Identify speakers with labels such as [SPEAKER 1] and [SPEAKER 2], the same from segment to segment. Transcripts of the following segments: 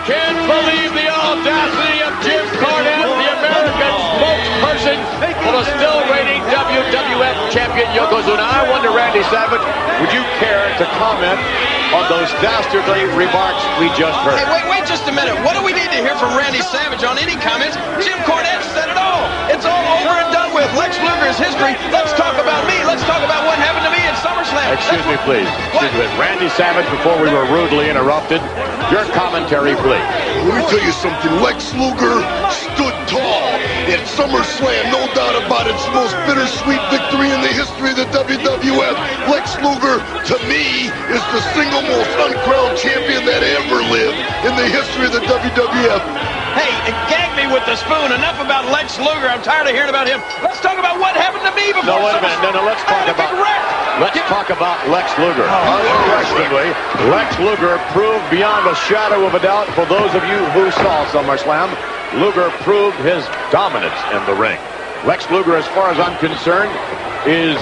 [SPEAKER 1] can't believe the audacity of Jim Cornette, the American spokesperson for the still reigning WWF champion Yokozuna. I wonder, Randy Savage, would you care to comment on those dastardly remarks we just heard?
[SPEAKER 2] Hey, wait just a minute. What do we need to hear from Randy Savage on any comments? Jim Cornette said it all. It's all over and done with. Lex Luger's history. Let's talk about me. Let's talk about what happened to me in SummerSlam.
[SPEAKER 1] Excuse me, please. Excuse me. Randy Savage, before we were rudely interrupted, your commentary, please.
[SPEAKER 3] Let me tell you something. Lex Luger stood tall at SummerSlam. No doubt about it. It's the most bittersweet victory in the history of the WWF. Lex Luger, to me, is the single most uncrowned champion that ever lived in the history of the WWF.
[SPEAKER 2] Hey, gag me with the spoon. Enough about Lex Luger. I'm tired of hearing about him. Let's talk about what happened to me before.
[SPEAKER 1] No, wait a minute. No, let's talk about Lex Luger. Unquestionably, Lex Luger proved beyond a shadow of a doubt, for those of you who saw SummerSlam, Luger proved his dominance in the ring. Lex Luger, as far as I'm concerned, is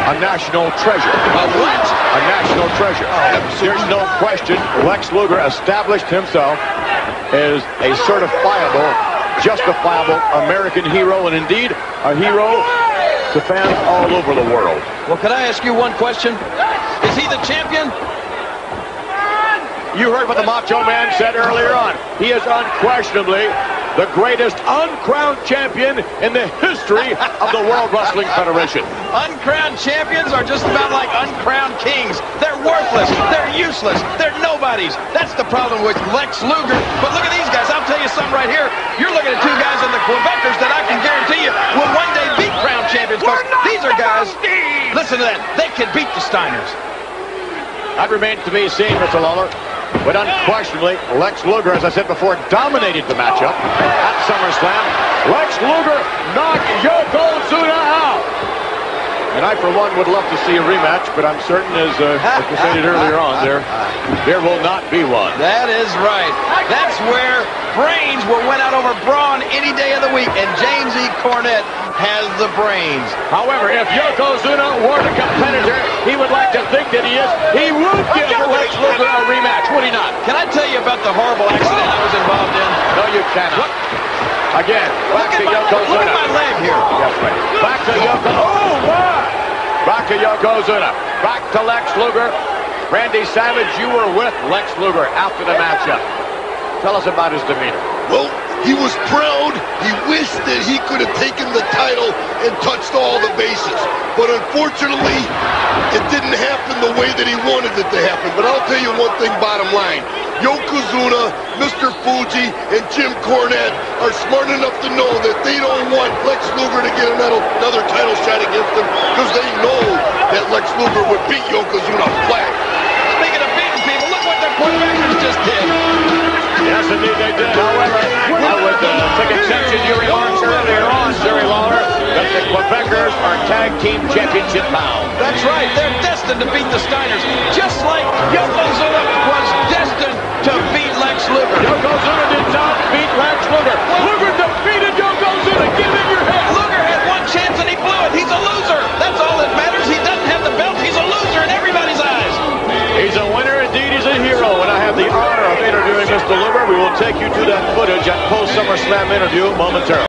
[SPEAKER 1] a national treasure.
[SPEAKER 2] A what?
[SPEAKER 1] A national treasure. There's no question Lex Luger established himself as a certifiable, justifiable American hero, and indeed a hero to fans all over the world.
[SPEAKER 2] Well, could I ask you one question? Is he the champion?
[SPEAKER 1] You heard what the Macho Man said earlier on. He is unquestionably the greatest uncrowned champion in the history of the World Wrestling Federation.
[SPEAKER 2] Uncrowned champions are just about like uncrowned kings. They're worthless. They're useless. They're nobodies. That's the problem with Lex Luger. But look at these guys. I'll tell you something right here. You're looking at two guys in the Quebecers that I can guarantee you will one day beat crowned champions. These are guys, listen to that, they can beat the Steiners.
[SPEAKER 1] That remains to be seen, Mr. Lawler. But unquestionably, Lex Luger, as I said before, dominated the matchup at SummerSlam. Lex Luger knocked Yokozuna out. And I, for one, would love to see a rematch, but I'm certain, as we stated earlier on, there will not be one.
[SPEAKER 2] That is right. That's where brains will win out over brawn any day of the week, and James E. Cornette has the brains.
[SPEAKER 1] However, if Yokozuna were the competitor he would like to think that he is, he would give Lex Luger a rematch, would he not?
[SPEAKER 2] Can I tell you about the horrible accident I was involved in?
[SPEAKER 1] No, you cannot. Again, back to Yokozuna.
[SPEAKER 2] Look at my leg here.
[SPEAKER 1] Yes, right. Back to Yokozuna. Oh, my! Back to Yokozuna. Back to Lex Luger. Randy Savage, you were with Lex Luger after the matchup. Tell us about his demeanor.
[SPEAKER 3] Well, he was proud. He wished that he could have taken the title and touched all the bases. But unfortunately, it didn't happen the way that he wanted it to happen. But I'll tell you one thing, bottom line. Yokozuna, Mr. Fuji, and Jim Cornette are smart enough to know that they don't want Lex Luger to get another title shot against him, because they know that Lex Luger would beat Yokozuna flat.
[SPEAKER 2] Speaking of beating people, look what the Quebecers just did.
[SPEAKER 1] Yes, indeed they did. However, I would take exception to your remarks earlier on, Jerry Lawler, that the Quebecers are tag team championship bound.
[SPEAKER 2] That's right. They're destined to beat the Steiners, just like Yokozuna was destined to beat Lex Luger.
[SPEAKER 1] Yokozuna did not beat Lex Luger. Luger defeated Yokozuna. Get it in your head.
[SPEAKER 2] Luger had one chance and he blew it. He's a loser. That's all that matters. He doesn't have the belt. He's a loser in everybody's eyes.
[SPEAKER 1] He's a winner, indeed. He's a hero. And I have the honor of interviewing Mr. Luger. We will take you to that footage at post-SummerSlam interview momentarily.